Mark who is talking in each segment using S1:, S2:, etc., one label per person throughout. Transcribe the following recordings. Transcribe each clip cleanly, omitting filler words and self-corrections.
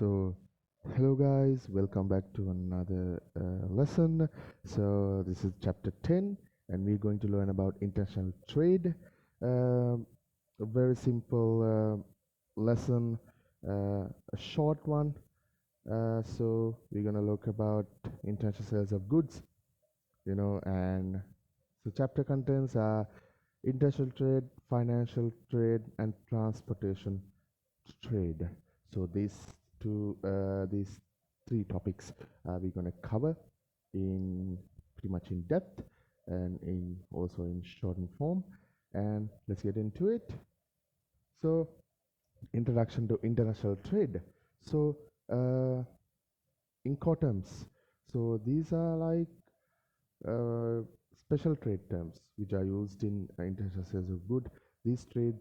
S1: So, hello guys, welcome back to another lesson. So, this is chapter 10, and we're going to learn about international trade. A very simple lesson, a short one. So, we're going to look about international sales of goods, and so chapter contains international trade, financial trade, and transportation trade. So these three topics we're going to cover in pretty much in depth and in also in shortened form. And let's get into it. So, introduction to international trade. So, Incoterms. So these are like uh, special trade terms which are used in international sales of good. These trade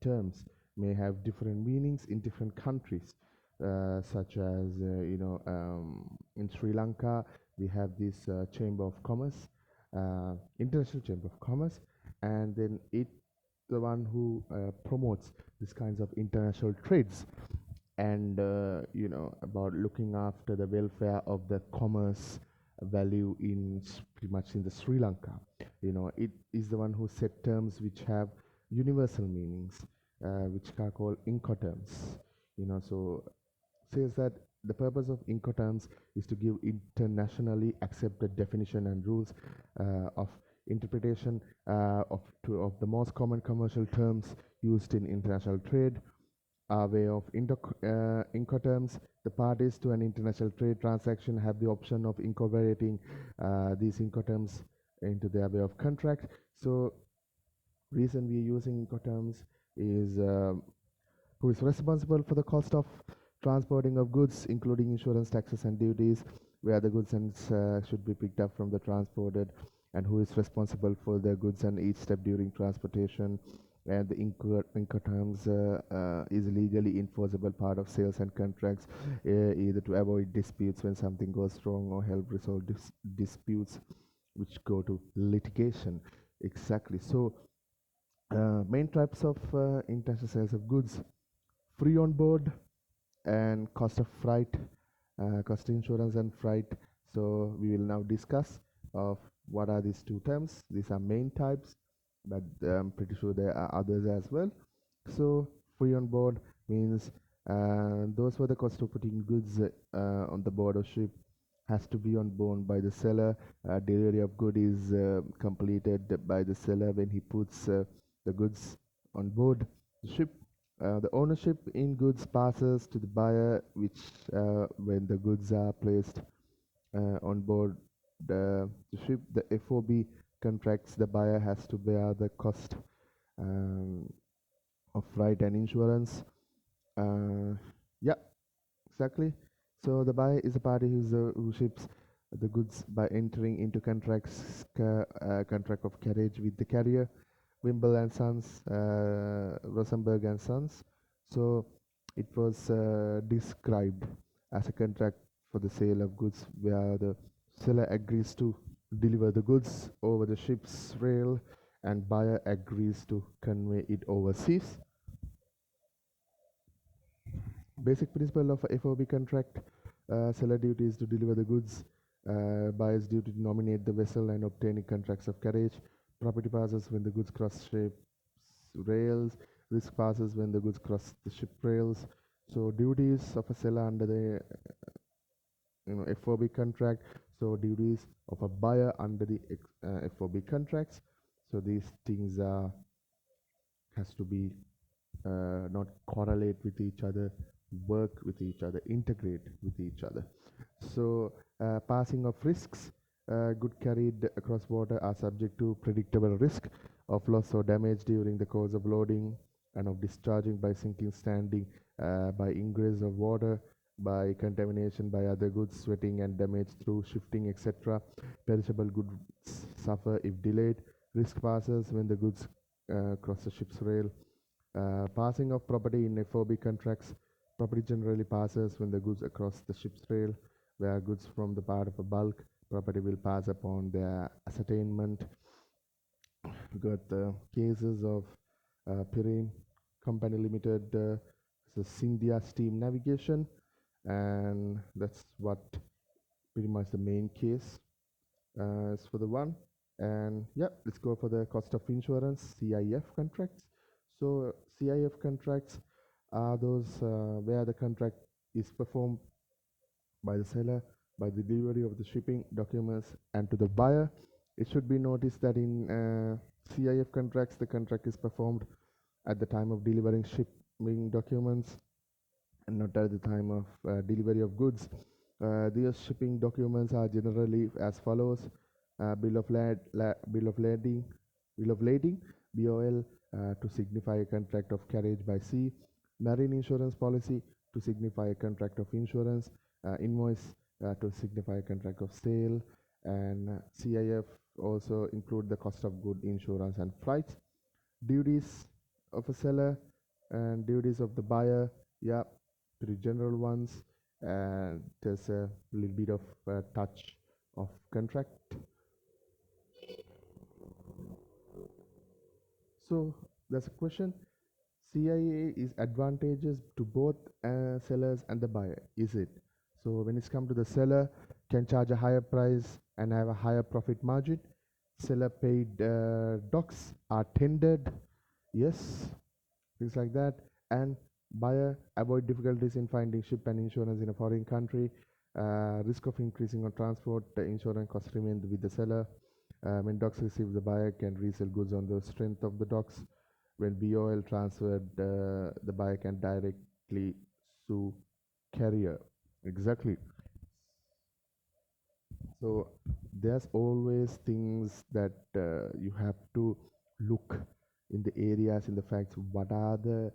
S1: terms may have different meanings in different countries, such as in Sri Lanka we have this Chamber of Commerce, International Chamber of Commerce, and then it the one who promotes these kinds of international trades and about looking after the welfare of the commerce value in pretty much in the Sri Lanka. It is the one who set terms which have universal meanings, which are called Incoterms. So says that the purpose of Incoterms is to give internationally accepted definition and rules of interpretation of the most common commercial terms used in international trade. Way of Incoterms, the parties to an international trade transaction have the option of incorporating these Incoterms into their way of contract. So, reason we are using Incoterms is who is responsible for the cost of transporting of goods, including insurance, taxes, and duties, where the goods and should be picked up from the transported, and who is responsible for the goods and each step during transportation. And the Incoterms is legally enforceable part of sales and contracts, either to avoid disputes when something goes wrong or help resolve disputes which go to litigation. Exactly. So, main types of international sales of goods: free on board and cost of freight, cost insurance and freight. So we will now discuss of what are these two terms. These are main types, but I'm pretty sure there are others as well. So free on board means those were the cost of putting goods on the board of ship has to be on board by the seller. Delivery of good is completed by the seller when he puts the goods on board the ship. The ownership in goods passes to the buyer, which when the goods are placed on board the ship, the FOB contracts, the buyer has to bear the cost um, of freight and insurance. Yeah, exactly. So the buyer is a party who ships the goods by entering into contract of carriage with the carrier, Wimble and Sons, Rosenberg and Sons. So it was described as a contract for the sale of goods where the seller agrees to deliver the goods over the ship's rail and buyer agrees to convey it overseas. Basic principle of a FOB contract: seller duty is to deliver the goods, buyer's duty to nominate the vessel and obtaining contracts of carriage. Property passes when the goods cross ship's rails. Risk passes when the goods cross the ship rails. So duties of a seller under the FOB contract. So duties of a buyer under the FOB contracts. So these things has to be not correlate with each other, work with each other, integrate with each other. So passing of risks: goods carried across water are subject to predictable risk of loss or damage during the course of loading and of discharging, by sinking, standing, by ingress of water, by contamination by other goods, sweating and damage through shifting, etc. Perishable goods suffer if delayed. Risk passes when the goods cross the ship's rail. Passing of property in FOB contracts: property generally passes when the goods across the ship's rail, where goods from the part of a bulk property will pass upon their ascertainment. We got the cases of Pirine Company Limited, so Scindia Steam Navigation, and that's what pretty much the main case is for the one. And yeah, let's go for the cost of insurance, CIF contracts. So CIF contracts are those where the contract is performed by the seller, by the delivery of the shipping documents, and to the buyer. It should be noticed that in CIF contracts, the contract is performed at the time of delivering shipping documents and not at the time of delivery of goods. These shipping documents are generally as follows: bill of lading, BOL, to signify a contract of carriage by sea; marine insurance policy, to signify a contract of insurance; invoice, to signify a contract of sale; and CIF also include the cost of good insurance and flights; duties of a seller and duties of the buyer. Yeah, pretty general ones, and there's a little bit of touch of contract. So that's a question. CIA is advantageous to both sellers and the buyer, is it? So when it's come to the seller, can charge a higher price and have a higher profit margin. Seller paid docs are tendered, yes, things like that. And buyer avoid difficulties in finding ship and insurance in a foreign country. Risk of increasing on transport, the insurance costs remain with the seller. When docs receive, the buyer can resell goods on the strength of the docs. When BOL transferred, the buyer can directly sue carrier. Exactly. So there's always things that you have to look in the areas, in the facts. What are the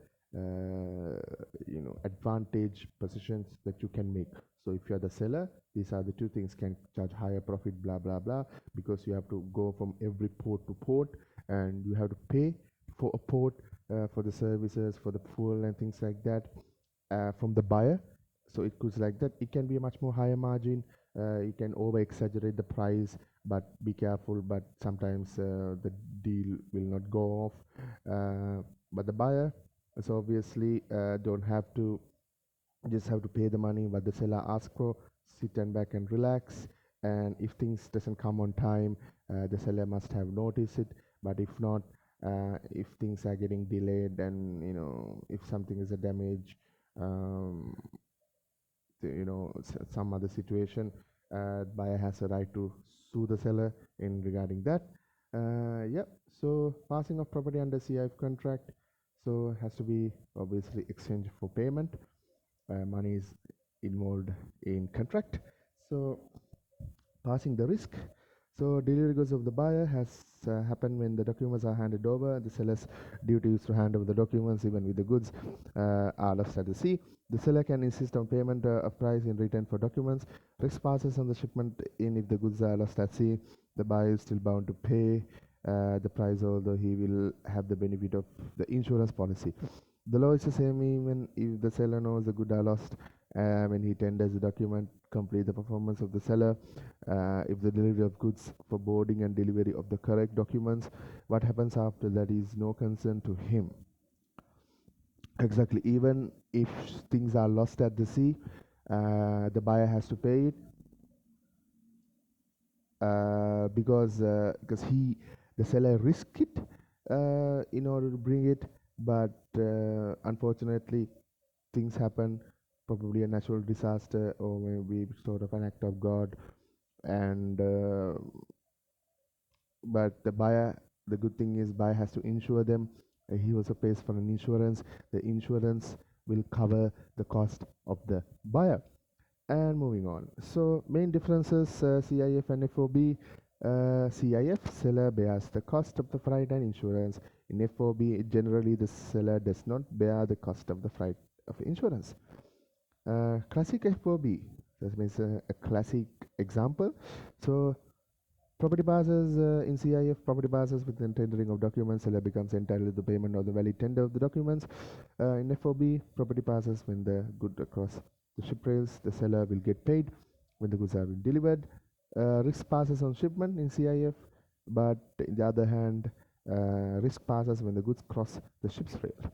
S1: advantage positions that you can make? So if you are the seller, these are the two things: can charge higher profit, blah blah blah, because you have to go from every port to port, and you have to pay for a port, for the services, for the fuel and things like that, from the buyer. So it goes like that. It can be a much more higher margin. You can over exaggerate the price, but be careful. But sometimes the deal will not go off. But the buyer is obviously don't have to, just have to pay the money what the seller asks for, sit and back and relax. And if things doesn't come on time, the seller must have noticed it. But if not, if things are getting delayed, and if something is a damage, um, some other situation, buyer has a right to sue the seller in regarding that. Yeah. So passing of property under CIF contract, so has to be obviously exchanged for payment. Money is involved in contract. So passing the risk. So delivery goods of the buyer has happened when the documents are handed over. The seller's duty is to hand over the documents even with the goods are left at the sea. The seller can insist on payment of price in return for documents. Risk passes on the shipment in if the goods are lost at sea. The buyer is still bound to pay the price, although he will have the benefit of the insurance policy. The law is the same even if the seller knows the goods are lost. When he tenders the document, complete the performance of the seller. If the delivery of goods for boarding and delivery of the correct documents, what happens after that is no concern to him. Exactly. Even if things are lost at the sea, the buyer has to pay it, because the seller risk it in order to bring it. But unfortunately, things happen, probably a natural disaster or maybe sort of an act of God. And but the good thing is buyer has to insure them. He also pays for an insurance. The insurance will cover the cost of the buyer. And moving on, so main differences: CIF and FOB. CIF, seller bears the cost of the freight and insurance. In FOB, generally the seller does not bear the cost of the freight of insurance. Classic FOB, that means a classic example. So property passes in CIF, property passes with the tendering of documents, seller becomes entitled to the payment of the valid tender of the documents. In FOB, property passes when the good across the ship rails, the seller will get paid when the goods are being delivered. Risk passes on shipment in CIF, but in the other hand, risk passes when the goods cross the ship's rail.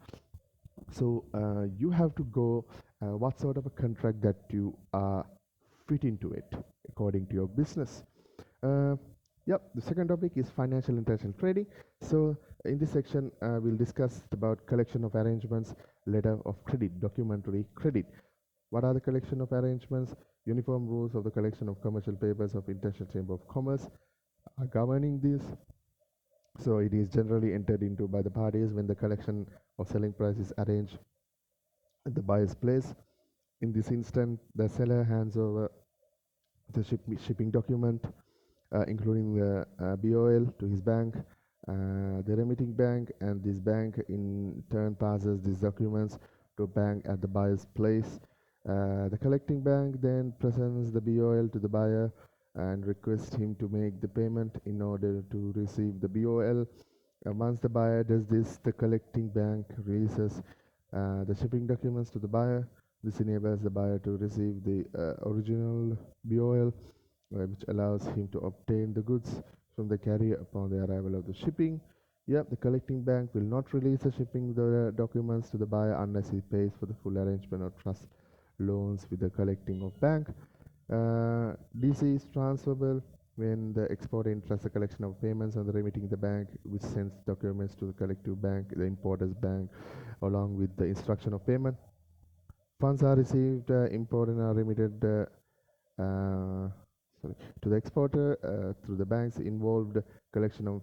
S1: So you have to go what sort of a contract that you are fit into it according to your business. Uh, yep, the second topic is financial international trading. So in this section, we'll discuss about collection of arrangements, letter of credit, documentary credit. What are the collection of arrangements? Uniform rules of the collection of commercial papers of International Chamber of Commerce are governing this. So it is generally entered into by the parties when the collection of selling price is arranged at the buyer's place. In this instant, the seller hands over the shipping document, including the BOL, to his bank, the remitting bank, and this bank in turn passes these documents to a bank at the buyer's place. The collecting bank then presents the BOL to the buyer and requests him to make the payment in order to receive the BOL. Once the buyer does this, the collecting bank releases the shipping documents to the buyer. This enables the buyer to receive the original BOL, which allows him to obtain the goods from the carrier upon the arrival of the shipping. Yep, the collecting bank will not release the shipping documents to the buyer unless he pays for the full arrangement or trust loans with the collecting of bank. DC is transferable when the exporter entrusts the collection of payments on the remitting the bank, which sends documents to the collective bank, the importer's bank, along with the instruction of payment. Funds are received, imported and are remitted uh, to the exporter through the bank's involved. Collection of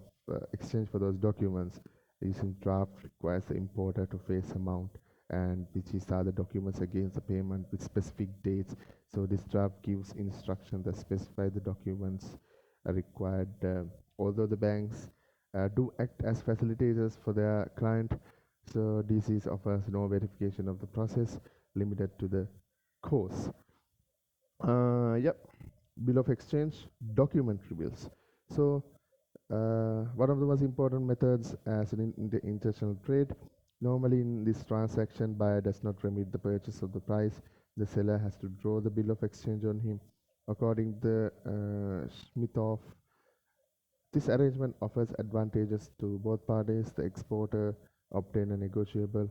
S1: exchange for those documents using draft requires the importer to face amount and which is other documents against the payment with specific dates. So this draft gives instruction that specify the documents are required. Although the banks do act as facilitators for their client, so DCs offers no verification of the process, limited to the course. Yep, bill of exchange, documentary bills. So one of the most important methods as in the international trade. Normally in this transaction, buyer does not remit the purchase of the price. The seller has to draw the bill of exchange on him. According to Smith, this arrangement offers advantages to both parties. The exporter obtain a negotiable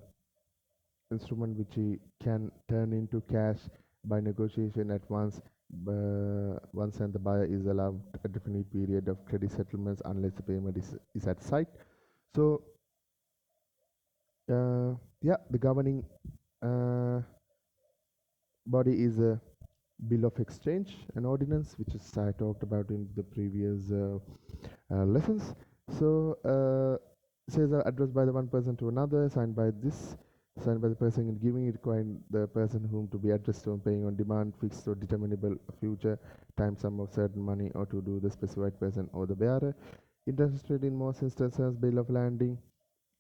S1: instrument which he can turn into cash by negotiation at once, and the buyer is allowed a definite period of credit settlements unless the payment is at sight. So yeah, the governing uh, body is a bill of exchange, an ordinance, which is I talked about in the previous lessons. So says are addressed by the one person to another, signed by the person giving it, requiring the person whom to be addressed to, paying on demand, fixed or determinable future time sum of certain money, or to do the specified person or the bearer. Interested in most instances, bill of landing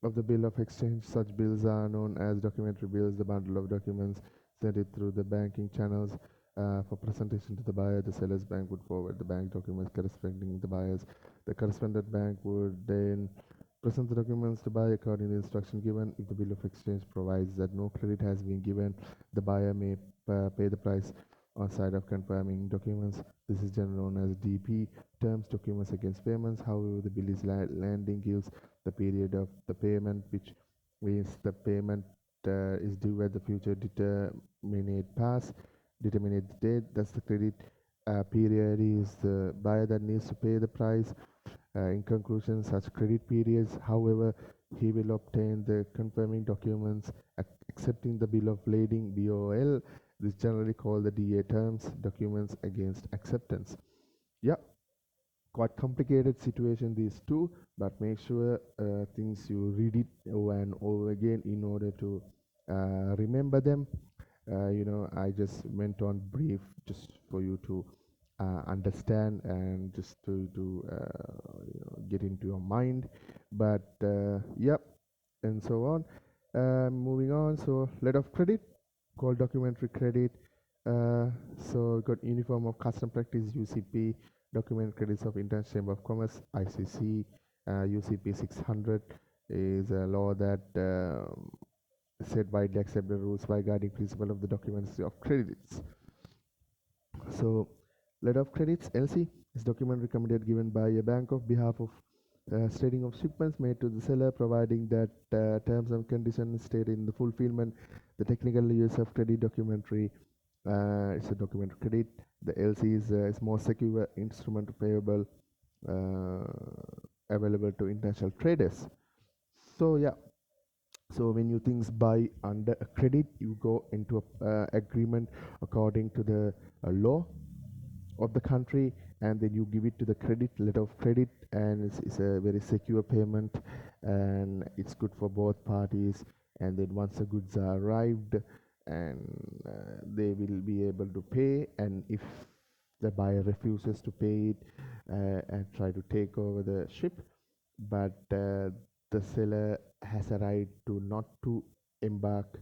S1: of the bill of exchange. Such bills are known as documentary bills. The bundle of documents sent it through the banking channels for presentation to the buyer. The seller's bank would forward the bank documents corresponding to the buyers. The correspondent bank would then present the documents to buyer according to the instruction given. If the bill of exchange provides that no credit has been given, the buyer may pay the price on side of confirming documents. This is generally known as DP, terms documents against payments. However, the bill is landing gives the period of the payment, which means the payment is due at the future determinate pass, determinate date. That's the credit period is the buyer that needs to pay the price. In conclusion, such credit periods, however, he will obtain the confirming documents accepting the bill of lading BOL. This is generally called the DA terms, documents against acceptance. Yeah, quite complicated situation these two, but make sure things you read it over and over again in order to remember them. I just went on brief just for you to understand and just to get into your mind, but yep, and so on. Moving on, so letter of credit called documentary credit. So got uniform of custom practice, UCP, document credits of International Chamber of Commerce, ICC. UCP 600 is a law that set widely accepted rules by guiding principle of the documents of credits. So letter of credits, LC, is document recommended given by a bank of behalf of Stating of shipments made to the seller, providing that terms and conditions stated in the fulfillment, the technical use of credit documentary. It's a document credit. The LC is more secure instrument payable available to international traders. So yeah, so when you things buy under a credit, you go into a agreement according to the law of the country, and then you give it to the credit letter of credit, and it's a very secure payment, and it's good for both parties. And then once the goods are arrived, and they will be able to pay, and if the buyer refuses to pay it and try to take over the ship, but the seller has a right to not to embark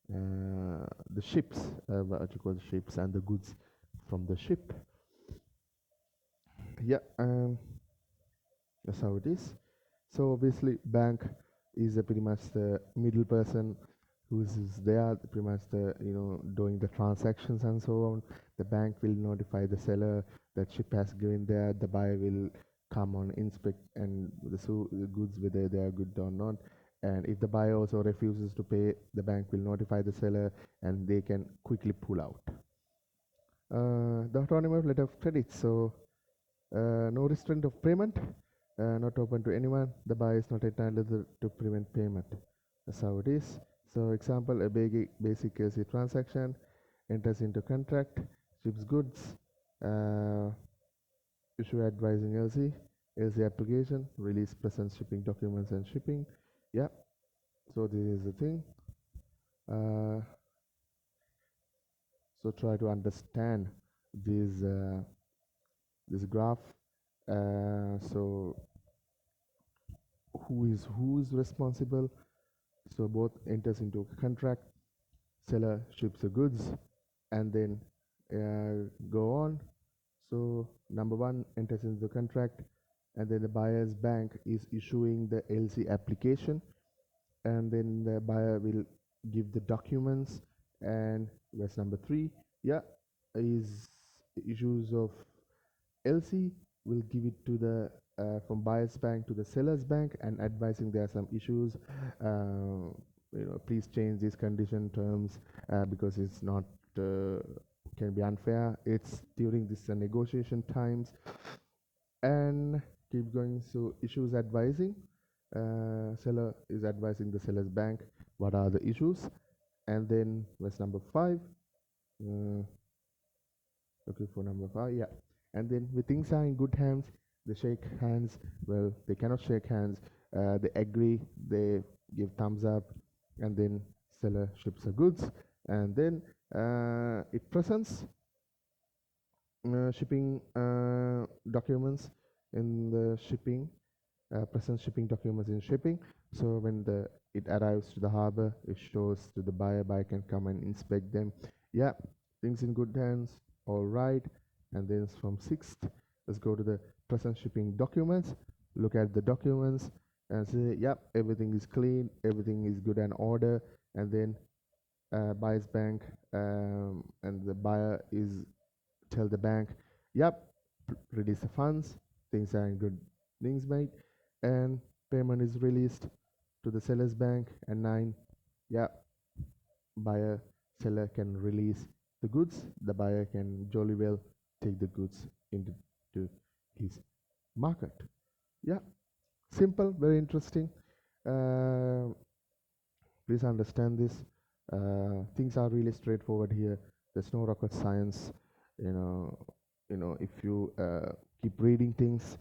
S1: the ships, what you call the ships and the goods from the ship. Yeah, that's how it is. So obviously, bank is pretty much the middle person who's there, pretty much the doing the transactions and so on. The bank will notify the seller that ship has given there. The buyer will come on inspect and the goods whether they are good or not. And if the buyer also refuses to pay, the bank will notify the seller, and they can quickly pull out. The autonomous letter of credit. So no restraint of payment, not open to anyone. The buyer is not entitled to prevent payment. That's how it is. So example, a basic LC transaction enters into contract, ships goods, uh, issue advising LC application, release present shipping documents and shipping. Yeah, so this is the thing. Uh, so try to understand this this graph. So who is responsible? So both enters into a contract, seller ships the goods, and then go on. So number one enters into the contract, and then the buyer's bank is issuing the LC application, and then the buyer will give the documents. And verse number three, yeah, is issues of LC will give it to the from buyer's bank to the seller's bank, and advising there are some issues. Please change these condition terms because it's not can be unfair. It's during this negotiation times, and keep going. So issues advising. Seller is advising the seller's bank what are the issues, and then verse number 5. Uh, Okay, for number 5, yeah. And then when things are in good hands, they shake hands. Well, they cannot shake hands. They agree. They give thumbs up, and then seller ships the goods, and then it presents shipping documents in the shipping present shipping documents in shipping. So when it arrives to the harbor, it shows to the buyer. Buyer can come and inspect them. Yeah, things in good hands. All right. And then from 6th, let's go to the present shipping documents. Look at the documents and say, yep, everything is clean, everything is good and order. And then buyer's bank and the buyer is tell the bank, yep, release the funds, things are in good things, mate, and payment is released to the seller's bank. And 9, yeah, buyer seller can release the goods. The buyer can jolly well take the goods into his market. Yeah, simple, very interesting. Uh, Please understand this. Things are really straightforward here. There's no rocket science. You know, if you keep reading things,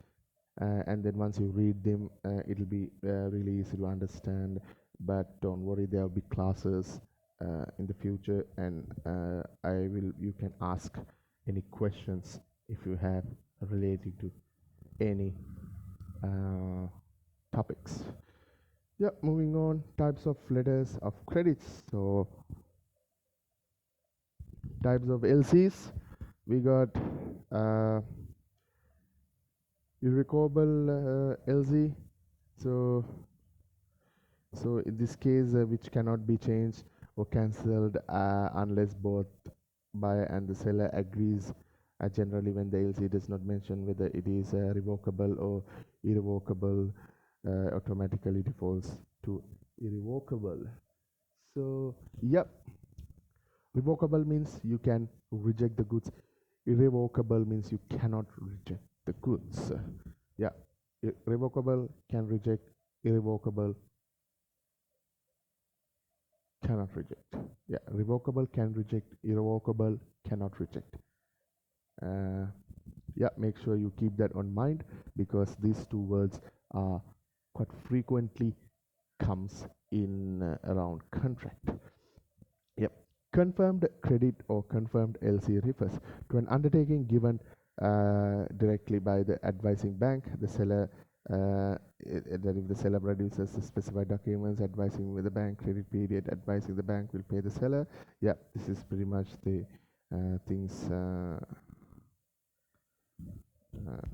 S1: and then once you read them, it'll be really easy to understand. But don't worry, there'll be classes in the future, and you can ask any questions if you have relating to any uh, topics. Yeah, moving on, types of letters of credits. So types of LCs, we got uh, irrevocable LC. So in this case, which cannot be changed or cancelled unless both buyer and the seller agrees Generally, when the LC does not mention whether it is revocable or irrevocable, automatically defaults to irrevocable. So, yep, revocable means you can reject the goods. Irrevocable means you cannot reject the goods. Yeah, revocable can reject, irrevocable cannot reject. Yeah, revocable can reject, irrevocable cannot reject. Uh, yeah, make sure you keep that on mind because these two words are quite frequently comes in around contract. Yep. Confirmed credit or confirmed LC refers to an undertaking given directly by the advising bank. The seller, that if the seller produces the specified documents advising with the bank credit period, advising the bank will pay the seller. Yeah, this is pretty much the things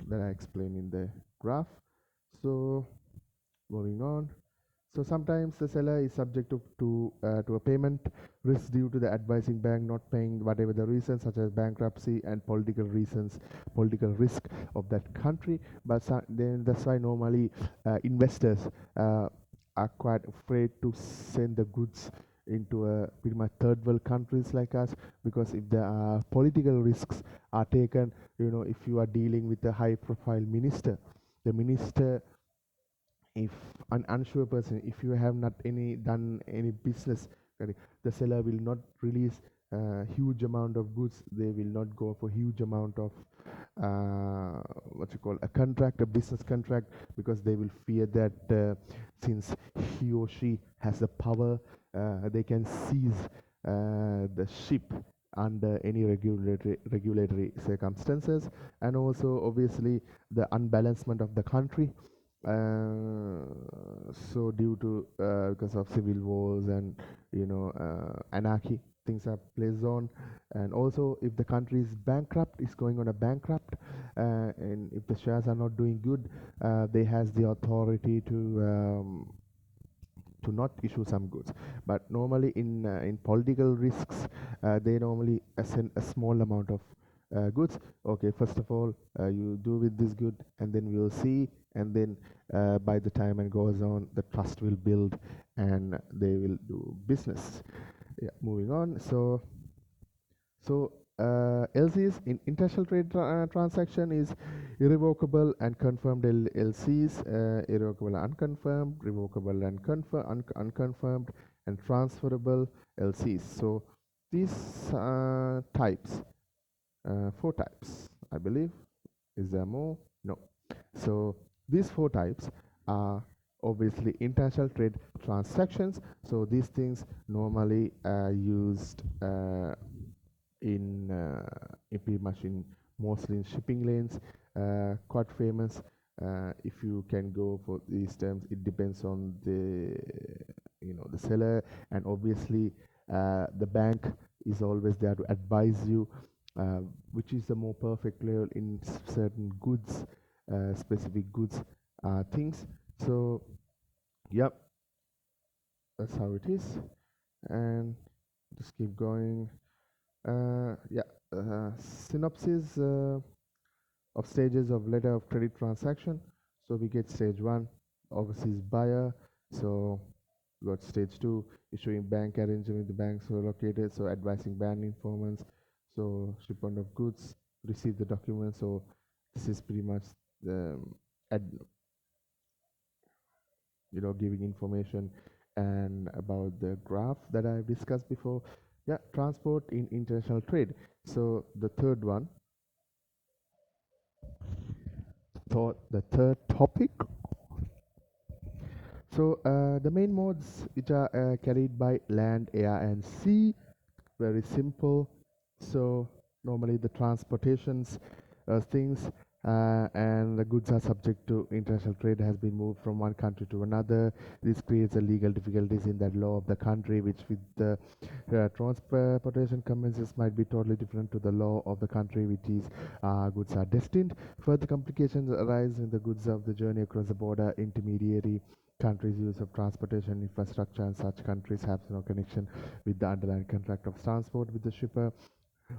S1: that I explained in the graph. So moving on. So sometimes the seller is subject to a payment risk due to the advising bank not paying whatever the reasons, such as bankruptcy and political reasons, political risk of that country. But then that's why normally investors are quite afraid to send the goods into a pretty much third world countries like us, because if there are political risks are taken, if you are dealing with a high profile minister, the minister, if an unsure person, if you have not any done any business, the seller will not release huge amount of goods. They will not go for huge amount of what you call a contract, a business contract, because they will fear that since he or she has the power, they can seize the ship under any regulatory circumstances. And also obviously the unbalancement of the country, so due to because of civil wars and anarchy, things are placed on. And also if the country is bankrupt, is going on a bankrupt, and if the shares are not doing good, they has the authority to not issue some goods. But normally in political risks, they normally assign a small amount of goods. Okay, first of all, you do with this good, and then we'll see. And then by the time it goes on, the trust will build and they will do business. Yeah, moving on. So LCs in international trade transaction is irrevocable and confirmed LCs, irrevocable and unconfirmed, revocable and unconfirmed, and transferable LCs. So these types, four types, I believe. Is there more? No. So these four types are obviously international trade transactions. So these things normally are used in pretty much in mostly in shipping lanes, quite famous. If you can go for these terms, it depends on the seller, and obviously the bank is always there to advise you which is the more perfect level in certain goods, specific goods, things. So yep, that's how it is. And just keep going. Yeah, synopsis of stages of letter of credit transaction. So we get stage 1, overseas buyer. So we got stage 2, issuing bank arrangement with the banks who are located. So advising bank informants. So shipment of goods, receive the documents. So this is pretty much the giving information and about the graph that I've discussed before. Yeah, transport in international trade. So the third one, the third topic. So the main modes which are carried by land, air, and sea, very simple. So normally the transportations things and the goods are subject to international trade has been moved from one country to another. This creates a legal difficulties in that law of the country, which with the transportation conventions might be totally different to the law of the country which is goods are destined. Further complications arise in the goods of the journey across the border. Intermediary countries' use of transportation infrastructure, and such countries have no connection with the underlying contract of transport with the shipper.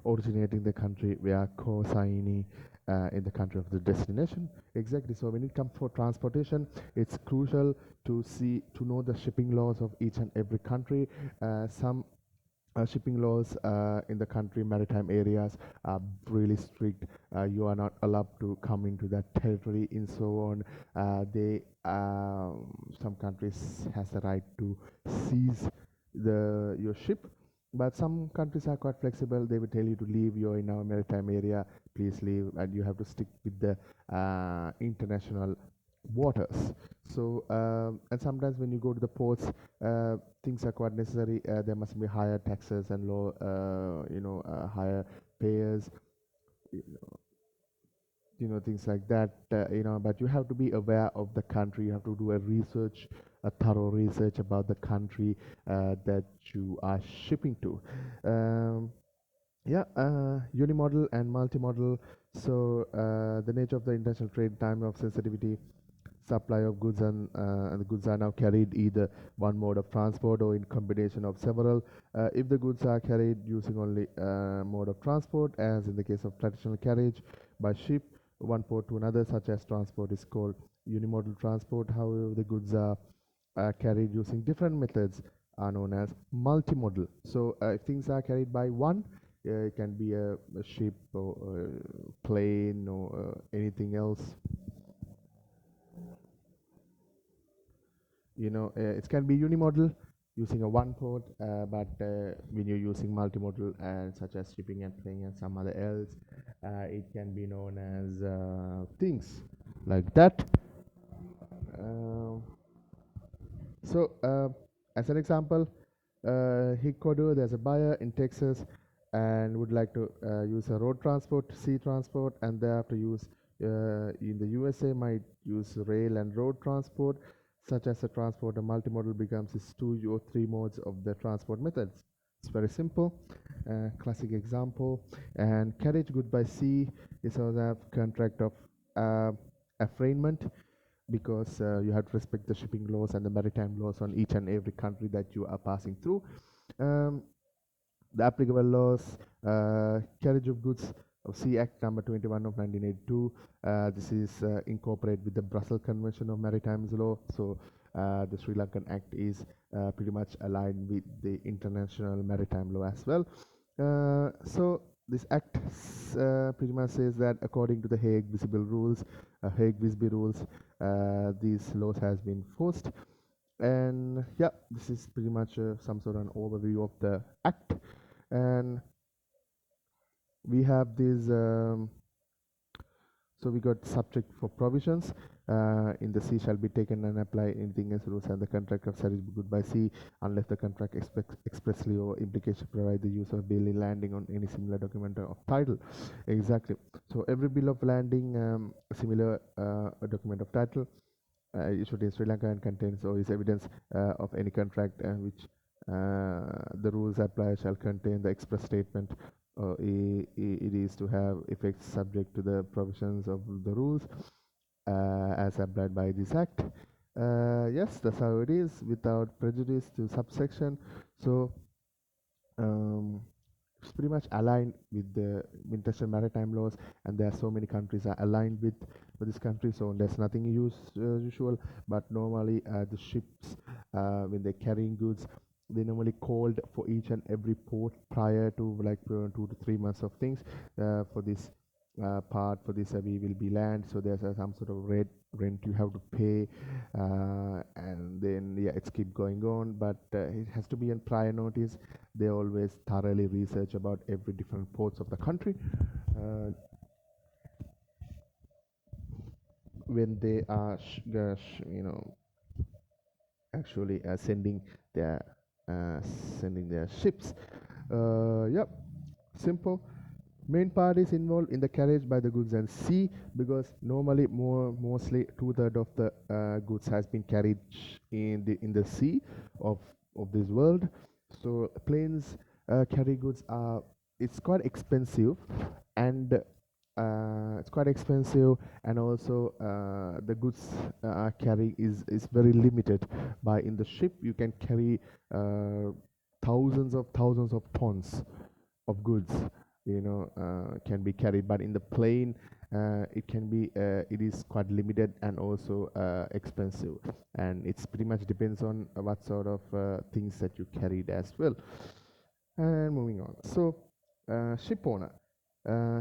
S1: originating the country via co-signee in the country of the destination. Exactly. So when it comes for transportation, it's crucial to know the shipping laws of each and every country. Some shipping laws in the country maritime areas are really strict. You are not allowed to come into that territory and so on. They Some countries has the right to seize the your ship, but some countries are quite flexible. They will tell you to leave. You're in our maritime area, please leave, and you have to stick with the international waters. So and sometimes when you go to the ports, things are quite necessary. There must be higher taxes and low, higher payers, you things like that. But you have to be aware of the country. You have to do a thorough research about the country that you are shipping to. Um, yeah, unimodal and multimodal. So the nature of the international trade, time of sensitivity, supply of goods, and the goods are now carried either one mode of transport or in combination of several. If the goods are carried using only mode of transport, as in the case of traditional carriage by ship, one port to another, such as transport, is called unimodal transport. However, the goods are carried using different methods are known as multimodal. So if things are carried by one, it can be a ship or a plane or anything else. It can be unimodal using a one port, but when you're using multimodal such as shipping and plane and some other else, it can be known as things like that. Um, so, as an example, Hikodo, there's a buyer in Texas and would like to use a road transport, sea transport, and thereafter use in the USA might use rail and road transport, such as a transport. A multimodal becomes its two or three modes of the transport methods. It's very simple. Classic example. And carriage good by sea is also a contract of uh, affreightment, because you have to respect the shipping laws and the maritime laws on each and every country that you are passing through. Um, the applicable laws, Carriage of Goods of Sea Act number 21 of 1982. This is incorporated with the Brussels Convention of Maritime Law. So the Sri Lankan Act is pretty much aligned with the international maritime law as well. So this act pretty much says that according to the Hague Visby rules, these laws has been forced. And yeah, this is pretty much some sort of an overview of the act. And we have these so we got subject for provisions. In the sea shall be taken and apply anything as rules and the contract of service good by sea, unless the contract expressly or implication provide the use of bill in landing on any similar document of title. Exactly. So every bill of landing, similar a document of title, issued in Sri Lanka and contains or is evidence of any contract which the rules apply shall contain the express statement. It is to have effects subject to the provisions of the rules as applied by this act. Yes, that's how it is, without prejudice to subsection. So um, it's pretty much aligned with the international maritime laws, and there are so many countries are aligned with this country, so there's nothing usual. But normally the ships, when they're carrying goods, they normally called for each and every port prior to like 2 to 3 months of things for this part for this we will be land. So there's some sort of rent you have to pay, and then yeah, it's keep going on, but it has to be in prior notice. They always thoroughly research about every different ports of the country when they are actually their sending their ships. Yep, simple. Main parties involved in the carriage by the goods and sea, because normally mostly two-thirds of the goods has been carried in the sea of this world. So planes carry goods are it's quite expensive, and it's quite expensive, and also the goods carrying is very limited. By in the ship you can carry thousands of tons of goods, can be carried, but in the plane it is quite limited and also expensive, and it's pretty much depends on what sort of things that you carried as well. And moving on. So, ship owner.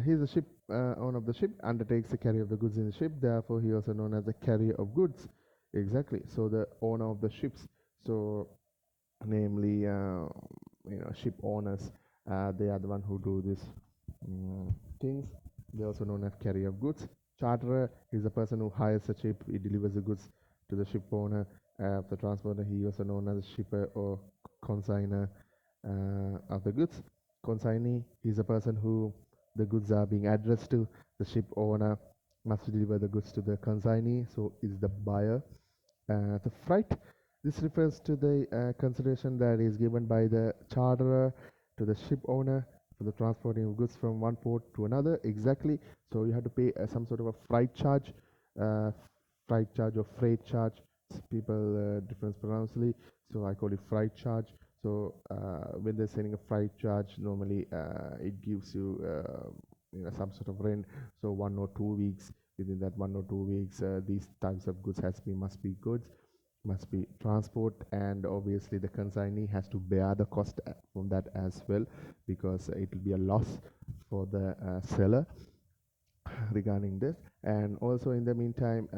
S1: He's a ship owner of the ship, undertakes the carry of the goods in the ship. Therefore, he also known as the carrier of goods. Exactly. So, the owner of the ships. So, namely, ship owners. They are the one who do this things. They also known as carrier of goods. Charterer is the person who hires a ship. He delivers the goods to the ship owner. The transporter, he also known as a shipper or consigner of the goods. Consignee is a person who the goods are being addressed to. The ship owner must deliver the goods to the consignee, so is the buyer. The freight, this refers to the consideration that is given by the charterer to the ship owner for the transporting of goods from one port to another. Exactly. So you have to pay some sort of a uh, or freight charge. People difference pronouncedly, so I call it freight charge. So when they're sending a freight charge, normally it gives you some sort of rent. So 1 or 2 weeks, within that 1 or 2 weeks, these types of goods must be transport, and obviously the consignee has to bear the cost from that as well, because it will be a loss for the seller regarding this. And also in the meantime,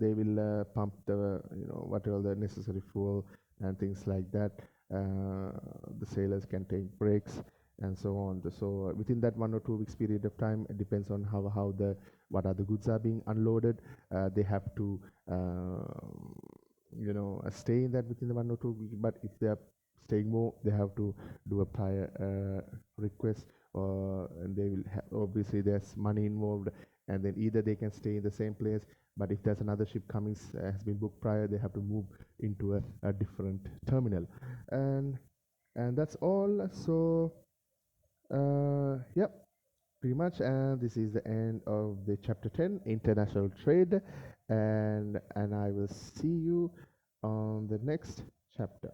S1: they will pump the whatever the necessary fuel and things like that. The sailors can take breaks and so on. So within that 1 or 2 weeks period of time, it depends on how the what are the goods are being unloaded. They have to stay in that within the 1 or 2 weeks. But if they are staying more, they have to do a prior request, and they will obviously there's money involved, and then either they can stay in the same place, but if there's another ship coming has been booked prior, they have to move into a different terminal. And that's all. So yep, pretty much, and this is the end of the chapter 10, international trade, and I will see you on the next chapter.